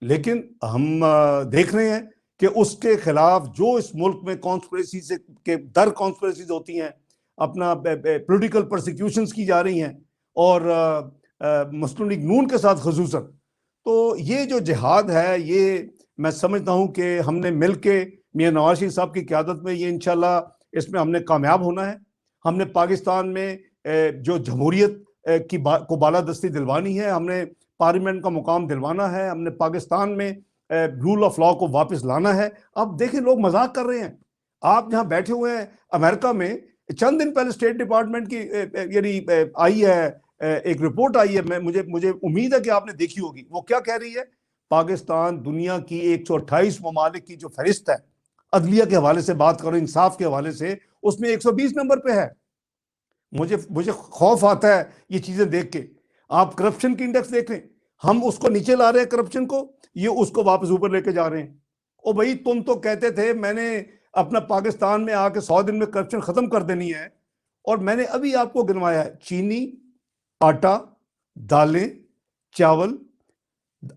لیکن ہم دیکھ رہے ہیں کہ اس کے خلاف جو اس ملک میں کانسپریسی سے کے در کانسپریسیز ہوتی ہیں, اپنا پولیٹیکل پرسیکیوشنز کی جا رہی ہیں, اور مسلم لیگ نون کے ساتھ خصوصاً. تو یہ جو جہاد ہے, یہ میں سمجھتا ہوں کہ ہم نے مل کے میاں نواز شریف صاحب کی قیادت میں یہ انشاءاللہ اس میں ہم نے کامیاب ہونا ہے. ہم نے پاکستان میں جو جمہوریت کو بالادستی دلوانی ہے, ہم نے پارلیمنٹ کا مقام دلوانا ہے, ہم نے پاکستان میں رول آف لا کو واپس لانا ہے. اب دیکھیں لوگ مذاق کر رہے ہیں. آپ جہاں بیٹھے ہوئے ہیں امریکہ میں, چند دن پہلے اسٹیٹ ڈپارٹمنٹ کی یعنی آئی ہے, ایک رپورٹ آئی ہے, مجھے امید ہے کہ آپ نے دیکھی ہوگی. وہ کیا کہہ رہی ہے؟ پاکستان دنیا کی 128 ممالک کی جو فہرست ہے, عدلیہ کے حوالے سے بات کرو, انصاف کے حوالے سے, اس میں 120 نمبر پہ ہے. مجھے خوف آتا ہے یہ چیزیں دیکھ کے. آپ کرپشن کی انڈیکس دیکھ رہے ہیں, ہم اس کو نیچے لا رہے ہیں کرپشن کو, یہ اس کو واپس اوپر لے کے جا رہے ہیں. او بھائی, تم تو کہتے تھے میں نے اپنا پاکستان میں آ کے 100 دن میں کرپشن ختم کر دینی ہے, اور میں نے ابھی آپ کو گنوایا ہے, چینی, آٹا, دالیں, چاول,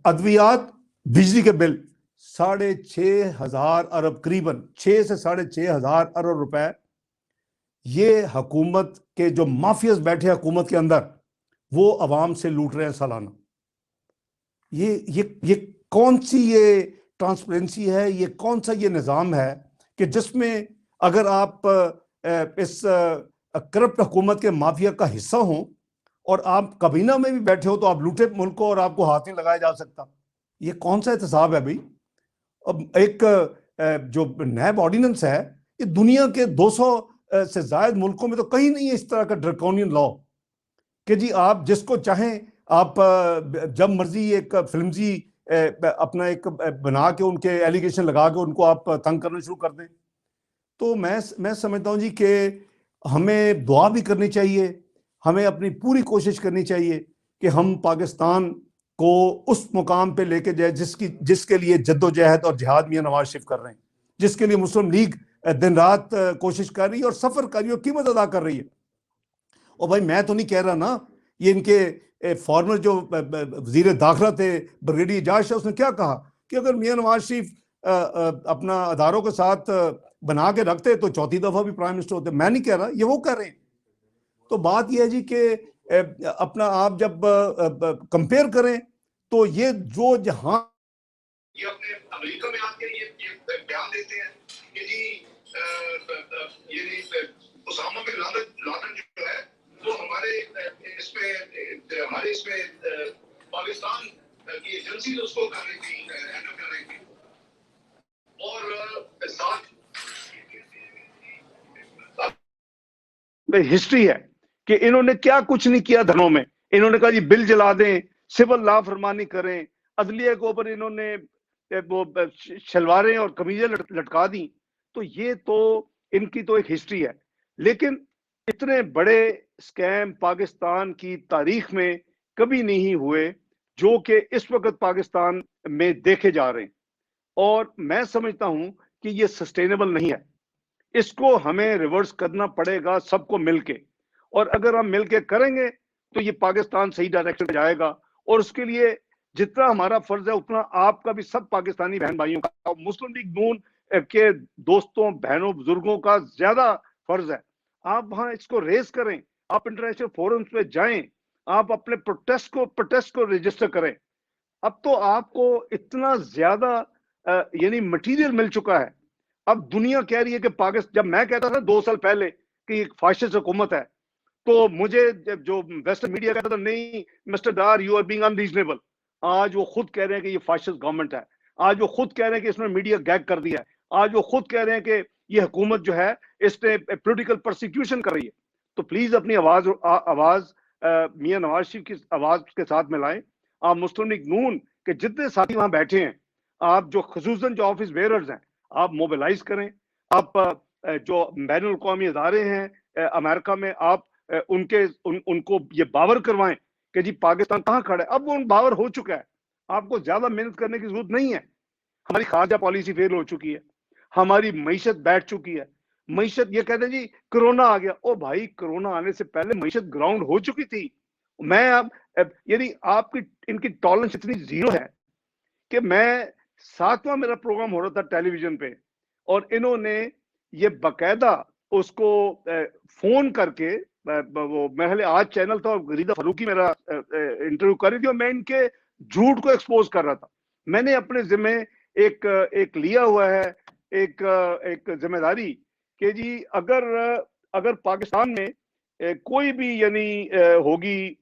ادویات, بجلی کے بل, 6,500 ارب, قریباً 6 سے 6,500 ارب روپے یہ حکومت کے جو مافیاز بیٹھے حکومت کے اندر, وہ عوام سے لوٹ رہے ہیں سالانہ. یہ کون سی یہ ٹرانسپیرنسی ہے, یہ کون سا یہ نظام ہے کہ جس میں اگر آپ اس کرپٹ حکومت کے مافیا کا حصہ ہوں اور آپ کابینہ میں بھی بیٹھے ہو تو آپ لوٹے ملک کو اور آپ کو ہاتھ نہیں لگایا جا سکتا؟ یہ کون سا احتساب ہے بھائی؟ اب ایک جو نیب آرڈیننس ہے, یہ دنیا کے 200 سے زائد ملکوں میں تو کہیں نہیں ہے اس طرح کا ڈرکونین لا کہ جی آپ جس کو چاہیں آپ جب مرضی ایک فلمزی اپنا ایک بنا کے ان کے ایلیگیشن لگا کے ان کو آپ تنگ کرنا شروع کر دیں. تو میں سمجھتا ہوں جی کہ ہمیں دعا بھی کرنی چاہیے, ہمیں اپنی پوری کوشش کرنی چاہیے کہ ہم پاکستان کو اس مقام پہ لے کے جائے جس کے لیے جد و جہد اور جہاد میاں نواز شریف کر رہے ہیں, جس کے لیے مسلم لیگ دن رات کوشش کر رہی ہے اور سفر کر رہی ہے اور قیمت ادا کر رہی ہے. اور بھائی میں تو نہیں کہہ رہا نا, یہ ان کے فارمر جو وزیر داخلہ تھے بریگیڈیئر اعجاز شاہ, اس نے کیا کہا کہ اگر میاں نواز شریف اپنا اداروں کے ساتھ بنا کے رکھتے تو چوتھی دفعہ بھی پرائم منسٹر ہوتے. میں نہیں کہہ رہا, یہ وہ کر رہے ہیں. تو بات یہ ہے جی کہ اپنا آپ جب کمپیئر کریں تو یہ جو جہاں یہ اپنے امریکہ میں آ کے یہ بیان دیتے ہیں کہ جی اسامہ بن لادن جو ہے وہ ہمارے اس میں پاکستان کی ایجنسی اس کو کر رہی تھی, ہینڈل کر رہی تھی, اور ساتھ ہسٹری ہے کہ انہوں نے کیا کچھ نہیں کیا دھنوں میں. انہوں نے کہا جی بل جلا دیں, سول لا فرمانی کریں, عدلیہ کے اوپر انہوں نے وہ شلواریں اور قمیضیں لٹکا دیں. تو یہ تو ان کی تو ایک ہسٹری ہے. لیکن اتنے بڑے سکیم پاکستان کی تاریخ میں کبھی نہیں ہوئے جو کہ اس وقت پاکستان میں دیکھے جا رہے ہیں, اور میں سمجھتا ہوں کہ یہ سسٹینیبل نہیں ہے. اس کو ہمیں ریورس کرنا پڑے گا سب کو مل کے, اور اگر ہم مل کے کریں گے تو یہ پاکستان صحیح ڈائریکشن میں جائے گا. اور اس کے لیے جتنا ہمارا فرض ہے اتنا آپ کا بھی, سب پاکستانی بہن بھائیوں کا, مسلم لیگ نون کے دوستوں بہنوں بزرگوں کا زیادہ فرض ہے. آپ وہاں اس کو ریز کریں, آپ انٹرنیشنل فورمز پہ جائیں, آپ اپنے پروٹیسٹ کو رجسٹر کریں. اب تو آپ کو اتنا زیادہ یعنی مٹیریل مل چکا ہے. اب دنیا کہہ رہی ہے کہ پاکستان, جب میں کہتا تھا 2 سال پہلے کہ ایک فاشسٹ حکومت ہے, تو مجھے جو ویسٹرن میڈیا کہتا تھا نہیں Mister Dar you are being unreasonable, آج وہ خود کہہ رہے ہیں کہ یہ فاشسٹ گورنمنٹ ہے، آج وہ خود کہہ رہے ہیں کہ اس نے میڈیا گیگ کر دیا ہے، آج وہ خود کہہ رہے ہیں کہ یہ حکومت جو ہے اس نے پولیٹیکل پرسیکیوشن کر رہی ہے. تو پلیز اپنی آواز میاں نواز شریف کی آواز کے ساتھ ملائیں. آپ مسلم لیگ نون کے جتنے ساتھی وہاں بیٹھے ہیں، آپ جو خصوصاً جو آفس بیئررز ہیں، آپ موبلائز کریں. آپ جو بین الاقوامی ادارے ہیں امریکہ میں، آپ ان کو یہ باور کروائیں کہ جی پاکستان کہاں کھڑا ہے. اب وہ باور ہو چکا ہے، آپ کو زیادہ محنت کرنے کی ضرورت نہیں ہے. ہماری خارجہ پالیسی فیل ہو چکی ہے، ہماری معیشت بیٹھ چکی ہے. معیشت یہ کہتے ہیں جی کرونا آ گیا، او بھائی کرونا آنے سے پہلے معیشت گراؤنڈ ہو چکی تھی. میں یعنی آپ کی ان کی ٹالرنس اتنی زیرو ہے کہ میں 7واں میرا پروگرام ہو رہا تھا ٹیلی ویژن پہ، اور انہوں نے یہ باقاعدہ اس کو فون کر کے، وہ محل آج چینل تھا اور غریدہ فاروقی میرا انٹرویو کر رہی تھی، اور میں ان کے جھوٹ کو ایکسپوز کر رہا تھا. میں نے اپنے ذمہ ایک لیا ہوا ہے ایک ذمہ داری کہ جی اگر پاکستان میں کوئی بھی یعنی ہوگی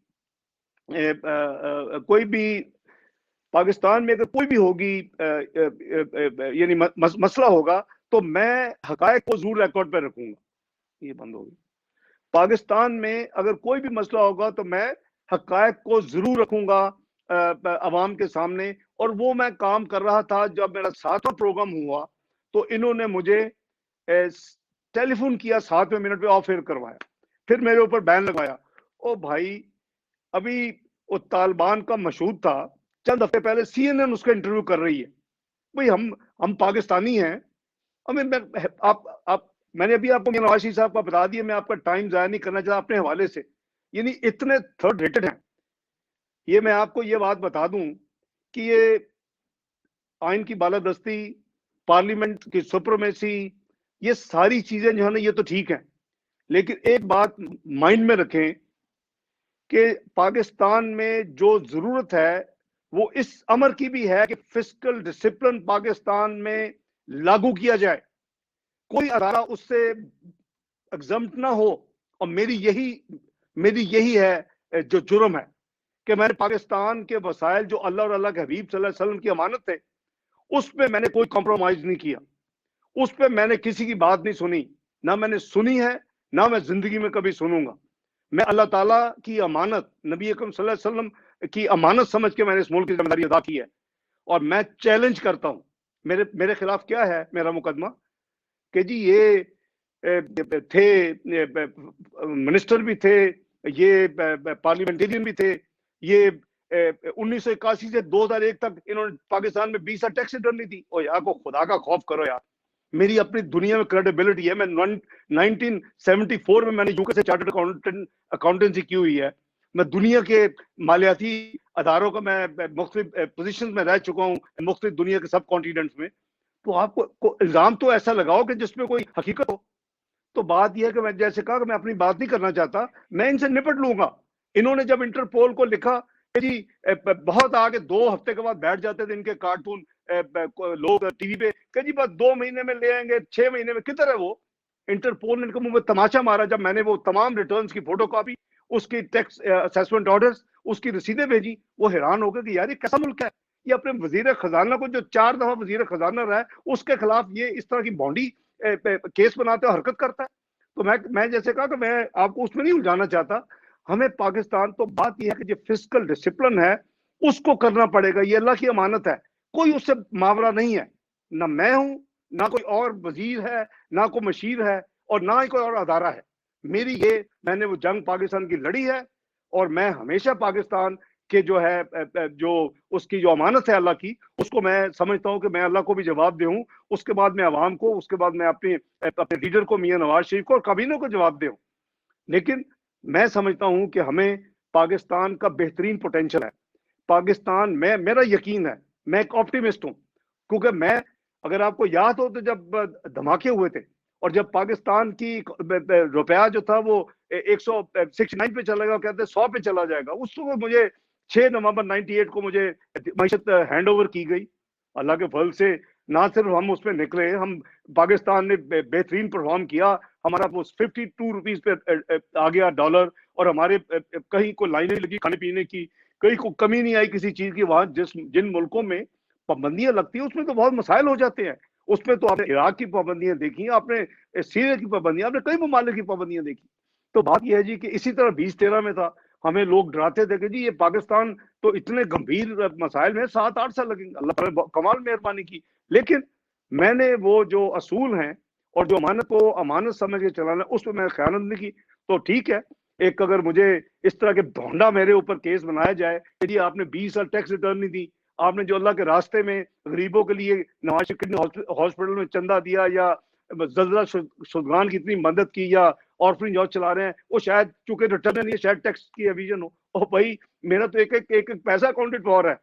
کوئی بھی پاکستان میں اگر کوئی بھی ہوگی یعنی مسئلہ ہوگا تو میں حقائق کو ضرور ریکارڈ پہ رکھوں گا. یہ بند ہوگی. پاکستان میں اگر کوئی بھی مسئلہ ہوگا تو میں حقائق کو ضرور رکھوں گا عوام کے سامنے. اور وہ میں کام کر رہا تھا. جب میرا 7واں پروگرام ہوا تو انہوں نے مجھے ٹیلی فون کیا 7ویں منٹ پہ آف ایئر کروایا، پھر میرے اوپر بین لگایا. او بھائی ابھی وہ طالبان کا مشہود تھا، چند ہفتے پہلے سی این این اس کا انٹرویو کر رہی ہے. بھائی ہم پاکستانی ہیں. میں نے ابھی آپ کو نواز شریف صاحب کا بتا دیا، میں آپ کا ٹائم ضائع نہیں کرنا چاہتا اپنے حوالے سے. یعنی اتنے تھرڈ ریٹڈ ہیں. یہ میں آپ کو یہ بات بتا دوں کہ یہ آئین کی بالادستی، پارلیمنٹ کی سپریمیسی، یہ ساری چیزیں جو ہے نا یہ تو ٹھیک ہیں، لیکن ایک بات مائنڈ میں رکھیں کہ پاکستان میں جو ضرورت ہے وہ اس امر کی بھی ہے کہ فسکل ڈسپلن پاکستان میں لاگو کیا جائے، کوئی ادارہ اس سے ایگزمپٹ نہ ہو. اور میری یہی ہے جو جرم ہے کہ میں نے پاکستان کے وسائل جو اللہ اور اللہ کے حبیب صلی اللہ علیہ وسلم کی امانت تھے اس پہ میں نے کوئی کمپرومائز نہیں کیا، اس پہ میں نے کسی کی بات نہیں سنی، نہ میں نے سنی ہے نہ میں زندگی میں کبھی سنوں گا. میں اللہ تعالیٰ کی امانت، نبی اکرم صلی اللہ علیہ وسلم کی امانت سمجھ کے میں نے اس ملک کی ذمہ داری ادا کی ہے. اور میں چیلنج کرتا ہوں، میرے خلاف کیا ہے میرا مقدمہ کہ جی یہ تھے منسٹر بھی تھے، یہ پارلیمنٹیرین بھی تھے، یہ 1981 سے 2001 تک انہوں نے پاکستان میں 20 ٹیکس ریٹرن لی تھی. اور یار کو خدا کا خوف کرو یار. میری اپنی دنیا میں کریڈیبلٹی ہے. میں 1974 میں نے یو کے سے چارٹرڈ اکاؤنٹنسی کی ہوئی ہے. میں دنیا کے مالیاتی اداروں کا میں مختلف پوزیشنز میں رہ چکا ہوں مختلف دنیا کے سب کانٹیننٹس میں. تو آپ کو الزام تو ایسا لگاؤ کہ جس میں کوئی حقیقت ہو. تو بات یہ ہے کہ میں جیسے کہا کہ میں اپنی بات نہیں کرنا چاہتا، میں ان سے نپٹ لوں گا. انہوں نے جب انٹرپول کو لکھا کہ جی بہت آگے 2 ہفتے کے بعد بیٹھ جاتے تھے ان کے کارٹون لوگ ٹی وی پہ کہ جی بس 2 مہینے میں لے آئیں گے، 6 مہینے میں. کدھر ہے وہ؟ انٹرپول نے ان کے منہ میں تماشا مارا جب میں نے وہ تمام ریٹرنز کی فوٹو کاپی، اس کی ٹیکس اسیسمنٹ آرڈرز، اس کی رسیدیں بھیجی. وہ حیران ہو گئے کہ یار یہ کیسا ملک ہے، یہ اپنے وزیر خزانہ کو جو 4 دفعہ وزیر خزانہ رہا ہے اس کے خلاف یہ اس طرح کی بانڈی کیس بناتے اور حرکت کرتا ہے. تو میں جیسے کہا کہ میں آپ کو اس میں نہیں الجھانا چاہتا. ہمیں پاکستان تو بات یہ ہے کہ جو فسکل ڈسپلن ہے اس کو کرنا پڑے گا. یہ اللہ کی امانت ہے، کوئی اس سے ماورا نہیں ہے. نہ میں ہوں، نہ کوئی اور وزیر ہے، نہ کوئی مشیر ہے، اور نہ ہی کوئی اور ادارہ ہے. میں نے وہ جنگ پاکستان کی لڑی ہے، اور میں ہمیشہ پاکستان کے جو ہے جو اس کی جو امانت ہے اللہ کی، اس کو میں سمجھتا ہوں کہ میں اللہ کو بھی جواب دوں، اس کے بعد میں عوام کو، اس کے بعد میں اپنے لیڈر کو میاں نواز شریف کو اور کابینہ کو جواب دوں. لیکن میں سمجھتا ہوں کہ ہمیں پاکستان کا بہترین پوٹینشل ہے. پاکستان میں میرا یقین ہے، میں ایک آپٹیمسٹ ہوں. کیونکہ میں اگر آپ کو یاد ہو تو جب دھماکے ہوئے تھے اور جب پاکستان کی روپیہ جو تھا وہ 169 پہ چلا گیا، کہتے 100 پہ چلا جائے گا، اس وقت مجھے 6 نومبر 98 کو مجھے معیشت ہینڈ اوور کی گئی. اللہ کے فضل سے نہ صرف ہم اس میں نکلے, ہم پاکستان نے بہترین پرفارم کیا, ہمارا وہ 52 روپیز پہ آ گیا ڈالر, اور ہمارے کہیں کو لائنیں لگی کھانے پینے کی, کہیں کو کمی نہیں آئی کسی چیز کی. وہاں جن ملکوں میں پابندیاں لگتی ہیں اس میں تو بہت مسائل ہو جاتے ہیں. اس میں تو آپ نے عراق کی پابندیاں دیکھی, آپ نے سیریا کی پابندیاں, آپ نے کئی ممالک کی پابندیاں دیکھی. تو بات یہ ہے جی کہ اسی طرح 2013 میں تھا, ہمیں لوگ ڈراتے تھے کہ جی یہ پاکستان تو اتنے گمبھیر مسائل میں 7-8 سال لگیں گے. اللہ تعالیٰ نے کمال مہربانی کی, لیکن میں نے وہ جو اصول ہیں اور جو امانت کو امانت سمجھ کے چلانا, اس پہ میں خیانت نہیں کی. تو ٹھیک ہے, ایک اگر مجھے اس طرح کے بھونڈا میرے اوپر کیس بنایا جائے کہ جی آپ نے 20 سال ٹیکس ریٹرن نہیں دی, آپ نے جو اللہ کے راستے میں غریبوں کے لیے نواز شریف کڈنی ہاسپٹل میں چندہ دیا, یا زلزلہ شدگان کی اتنی مدد کی, یا آرفنیج ہاؤس چلا رہے ہیں, وہ شاید چونکہ ریٹرن نہیں ہے, شاید ٹیکس کی ایویژن ہو. اور بھائی میرا تو ایک پیسہ اکاؤنٹڈ فار ہے.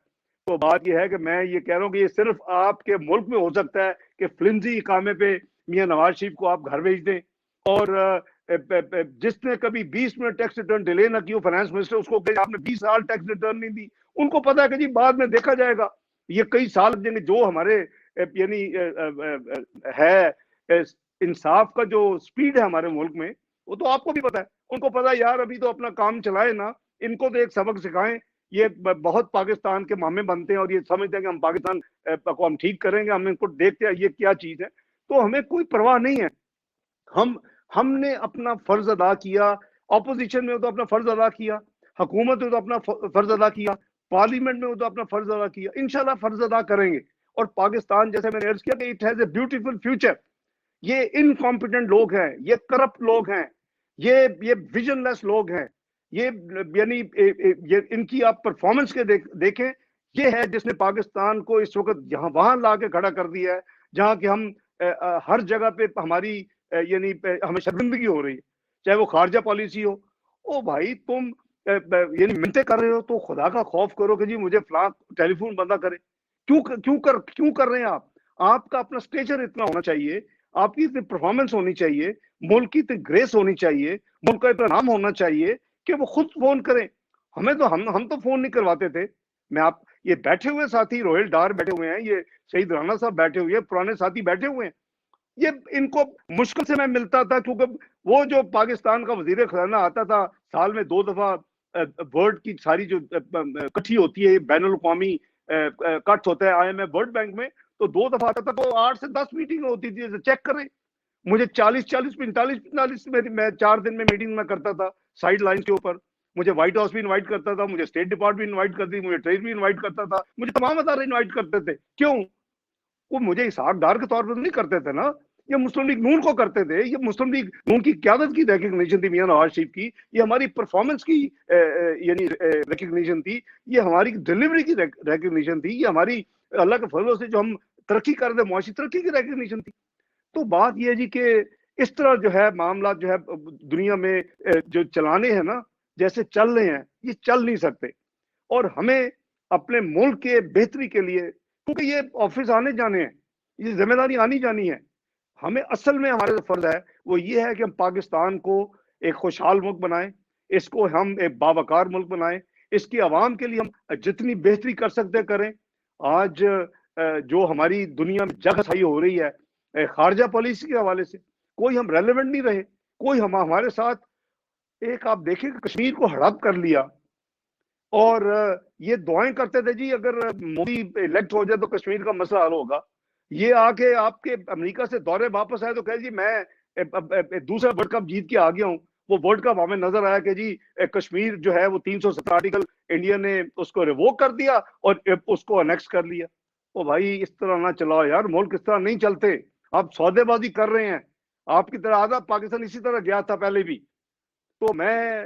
تو بات یہ ہے کہ میں یہ کہہ رہا ہوں کہ یہ صرف آپ کے ملک میں ہو سکتا ہے کہ فلمزی اقامے پہ میاں نواز شریف کو آپ گھر بھیج دیں, اور جس نے کبھی 20 منٹ ٹیکس ریٹرن ڈیلے نہ کی ہو فائنانس منسٹر, اس کو کہ آپ نے 20 سال ٹیکس ریٹرن نہیں دی. ان کو پتا ہے کہ جی بعد میں دیکھا جائے گا, یہ کئی سال لگ جائیں گے. جو ہمارے یعنی ہے انصاف کا جو سپیڈ ہے ہمارے ملک میں, وہ تو آپ کو بھی پتا ہے. ان کو پتا ہے یار ابھی تو اپنا کام چلائے نا, ان کو تو ایک سبق سکھائیں. یہ بہت پاکستان کے مامے بنتے ہیں اور یہ سمجھتے ہیں کہ ہم پاکستان کو ہم ٹھیک کریں گے, ہم ان کو دیکھتے ہیں یہ کیا چیز ہے. تو ہمیں کوئی پرواہ نہیں ہے, ہم نے اپنا فرض ادا کیا, اپوزیشن میں تو اپنا فرض ادا کیا, حکومت میں تو اپنا فرض ادا کیا, پارلیمنٹ میں تو اپنا فرض ادا کیا, انشاءاللہ فرض ادا کریں گے. اور پاکستان جیسے میں نے عرض کیا کہ it has a beautiful future. یہ انکمپیٹنٹ لوگ ہیں, یہ کرپٹ لوگ ہیں, یہ ویژن لیس لوگ ہیں, یہ یعنی ان کی آپ پرفارمنس کے دیکھیں, یہ ہے جس نے پاکستان کو اس وقت یہاں وہاں لا کے کھڑا کر دیا ہے جہاں کہ ہم ہر جگہ پہ ہماری یعنی ہمیں شرمندگی ہو رہی ہے, چاہے وہ خارجہ پالیسی ہو. او بھائی تم یعنی منتیں کر رہے ہو تو خدا کا خوف کرو کہ جی مجھے فلاں ٹیلی فون بندہ کرے. کیوں کر رہے ہیں آپ؟ آپ کا اپنا اسٹیچر اتنا ہونا چاہیے, آپ کی اتنی پرفارمنس ہونی چاہیے, ملک کی اتنی گریس ہونی چاہیے, ملک کا اتنا نام ہونا چاہیے کہ وہ خود فون کریں. ہمیں تو ہم تو فون نہیں کرواتے تھے. میں آپ یہ بیٹھے ہوئے ساتھی روہل ڈار بیٹھے ہوئے ہیں, یہ شہید رانا صاحب بیٹھے ہوئے ہیں, پرانے ساتھی بیٹھے ہوئے ہیں, یہ ان کو مشکل سے میں ملتا تھا کیونکہ وہ جو پاکستان کا وزیر خزانہ آتا تھا سال میں 2 دفعہ ورلڈ کی ساری جو کٹھی ہوتی ہے, بین الاقوامی کٹ ہوتا ہے IMF ورلڈ بینک میں, تو 2 دفعہ آتا تھا تو 8 سے 10 میٹنگ ہوتی تھی. چیک کریں, مجھے 45 میں 4 دن میں میٹنگ میں کرتا تھا سائیڈ لائن کے اوپر. مجھے وائٹ ہاؤس بھی انوائٹ کرتا تھا, مجھے اسٹیٹ ڈپارٹمنٹ انوائٹ کرتی, مجھے ٹریجری بھی انوائٹ کرتا تھا, مجھے تمام ادارے انوائٹ کرتے تھے. کیوں؟ وہ مجھے اسحاق ڈار کے طور پر نہیں کرتے تھے نا, یہ مسلم لیگ نون کو کرتے تھے. یہ مسلم لیگ نون کی قیادت کی ریکگنیشن تھی میاں نواز شریف کی, یہ ہماری پرفارمنس کی یعنی ریکگنیشن تھی, یہ ہماری ڈلیوری کی ریکگنیشن تھی, یہ ہماری اللہ کے فضل سے جو ہم ترقی کر دے معاشی ترقی کی ریکگنیشن تھی. تو بات یہ جی کہ اس طرح جو ہے معاملات جو ہے دنیا میں جو چلانے ہیں نا, جیسے چل رہے ہیں, یہ چل نہیں سکتے. اور ہمیں اپنے ملک کے بہتری کے لیے, کیونکہ یہ آفس آنے جانے ہیں, یہ ذمہ داری آنی جانی ہے, ہمیں اصل میں ہمارا فرض ہے وہ یہ ہے کہ ہم پاکستان کو ایک خوشحال ملک بنائیں, اس کو ہم ایک باوقار ملک بنائیں, اس کی عوام کے لیے ہم جتنی بہتری کر سکتے کریں. آج جو ہماری دنیا میں جگ ہسائی ہو رہی ہے خارجہ پالیسی کے حوالے سے, کوئی ہم ریلیونٹ نہیں رہے, کوئی ہمارے ساتھ. ایک آپ دیکھیں کہ کشمیر کو ہڑپ کر لیا, اور یہ دعائیں کرتے تھے جی اگر مودی الیکٹ ہو جائے تو کشمیر کا مسئلہ حل ہوگا. یہ آ کے آپ کے امریکہ سے دورے واپس آئے تو کہے جی میں دوسرا ورلڈ کپ جیت کے آ گیا ہوں. وہ ورلڈ کپ ہمیں نظر آیا کہ جی کشمیر جو ہے وہ 370 آرٹیکل انڈیا نے اس کو ریووک کر دیا اور اس کو انیکس کر لیا. او بھائی اس طرح نہ چلاؤ یار, ملک اس طرح نہیں چلتے. آپ سودے بازی کر رہے ہیں, آپ کی طرح آدھا پاکستان اسی طرح گیا تھا پہلے بھی. تو میں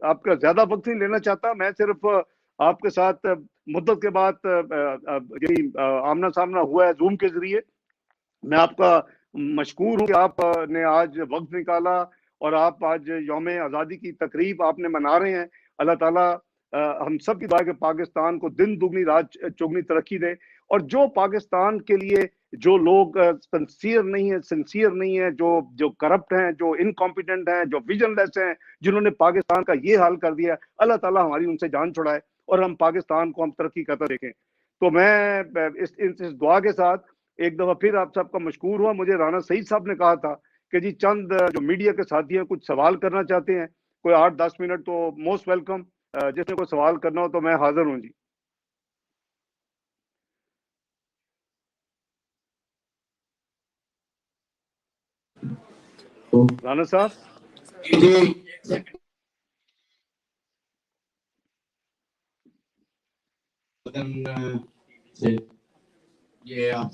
آپ کا زیادہ وقت نہیں لینا چاہتا, میں صرف آپ کے ساتھ مدت کے بعد یعنی آمنا سامنا ہوا ہے زوم کے ذریعے. میں آپ کا مشکور ہوں کہ آپ نے آج وقت نکالا اور آپ آج یوم آزادی کی تقریب آپ نے منا رہے ہیں. اللہ تعالیٰ ہم سب کی دعا ہے کہ پاکستان کو دن دگنی رات چوگنی ترقی دے, اور جو پاکستان کے لیے جو لوگ سنسیئر نہیں ہیں, جو کرپٹ ہیں, جو انکمپیٹنٹ ہیں, جو ویژن لیس ہیں, جنہوں نے پاکستان کا یہ حال کر دیا, اللہ تعالیٰ ہماری ان سے جان چھڑائے اور ہم پاکستان کو ہم ترقی کرتا دیکھیں. تو میں اس دعا کے ساتھ ایک دفعہ پھر آپ سب کا مشکور ہوا. مجھے رانا سعید صاحب نے کہا تھا کہ جی چند جو میڈیا کے ساتھی ہیں کچھ سوال کرنا چاہتے ہیں, کوئی 8-10 منٹ تو موسٹ ویلکم, جس نے کوئی سوال کرنا ہو تو میں حاضر ہوں جی. رانا صاحب یہ آپ